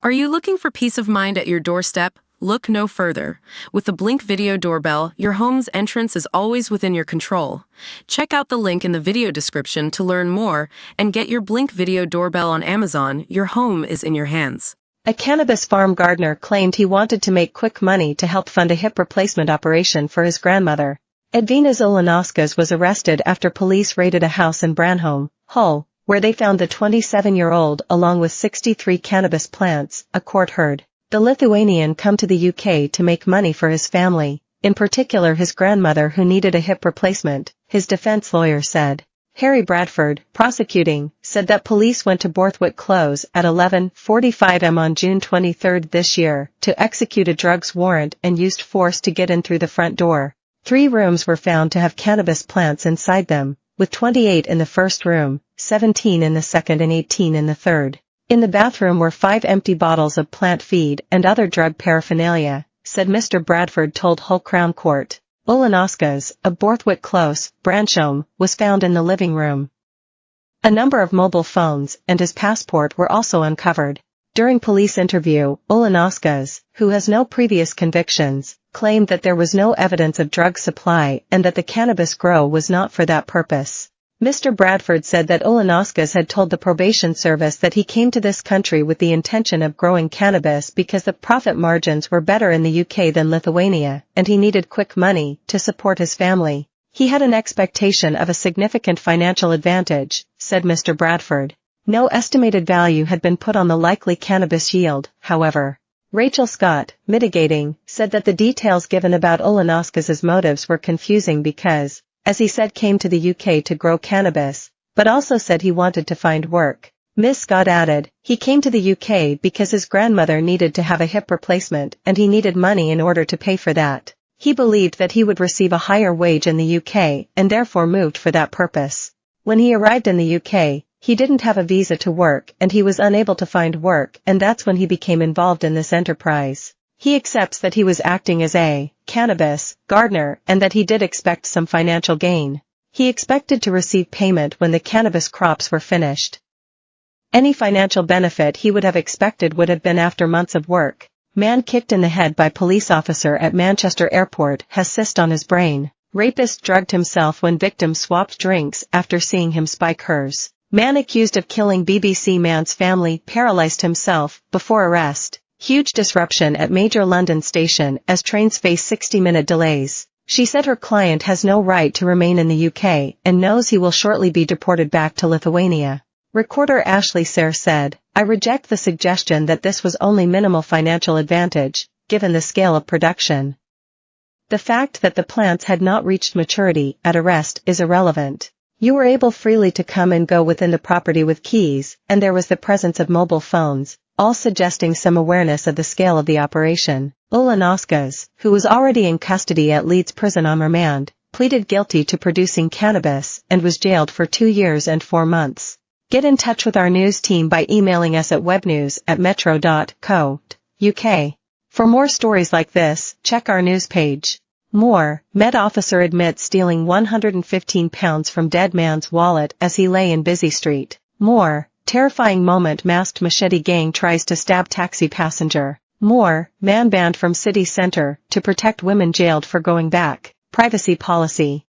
Are you looking for peace of mind at your doorstep? Look no further. With the Blink Video Doorbell, your home's entrance is always within your control. Check out the link in the video description to learn more and get your Blink Video Doorbell on Amazon. Your home is in your hands. A cannabis farm gardener claimed he wanted to make quick money to help fund a hip replacement operation for his grandmother. Edvinas Olanauskas was arrested after police raided a house in Branholm, Hull, where they found the 27-year-old along with 63 cannabis plants, a court heard. The Lithuanian come to the UK to make money for his family, in particular his grandmother who needed a hip replacement, his defense lawyer said. Harry Bradford, prosecuting, said that police went to Borthwick Close at 11:45 am on June 23 this year to execute a drugs warrant and used force to get in through the front door. 3 rooms were found to have cannabis plants inside them, with 28 in the first room, 17 in the second and 18 in the third. In the bathroom were 5 empty bottles of plant feed and other drug paraphernalia, said Mr. Bradford told Hull Crown Court. Olanauskas, of Borthwick Close, Branholm, was found in the living room. A number of mobile phones and his passport were also uncovered. During police interview, Olanauskas, who has no previous convictions, claimed that there was no evidence of drug supply and that the cannabis grow was not for that purpose. Mr. Bradford said that Olanauskas had told the probation service that he came to this country with the intention of growing cannabis because the profit margins were better in the UK than Lithuania, and he needed quick money to support his family. He had an expectation of a significant financial advantage, said Mr. Bradford. No estimated value had been put on the likely cannabis yield, however. Rachel Scott, mitigating, said that the details given about Olanauskas' motives were confusing because, as he said, came to the UK to grow cannabis, but also said he wanted to find work. Ms. Scott added, he came to the UK because his grandmother needed to have a hip replacement and he needed money in order to pay for that. He believed that he would receive a higher wage in the UK and therefore moved for that purpose. When he arrived in the UK, he didn't have a visa to work and he was unable to find work, and that's when he became involved in this enterprise. He accepts that he was acting as a cannabis gardener and that he did expect some financial gain. He expected to receive payment when the cannabis crops were finished. Any financial benefit he would have expected would have been after months of work. Man kicked in the head by police officer at Manchester Airport has cyst on his brain. Rapist drugged himself when victim swapped drinks after seeing him spike hers. Man accused of killing BBC man's family paralyzed himself before arrest. Huge disruption at major London station as trains face 60-minute delays. She said her client has no right to remain in the UK and knows he will shortly be deported back to Lithuania. Recorder Ashley Sayre said, I reject the suggestion that this was only minimal financial advantage, given the scale of production. The fact that the plants had not reached maturity at arrest is irrelevant. You were able freely to come and go within the property with keys, and there was the presence of mobile phones, all suggesting some awareness of the scale of the operation. Olanauskas, who was already in custody at Leeds Prison on remand, pleaded guilty to producing cannabis and was jailed for 2 years and 4 months. Get in touch with our news team by emailing us at webnews@metro.co.uk. For more stories like this, check our news page. More, Met officer admits stealing £115 from dead man's wallet as he lay in busy street. More, terrifying moment masked machete gang tries to stab taxi passenger. More, man banned from city center to protect women jailed for going back. Privacy policy.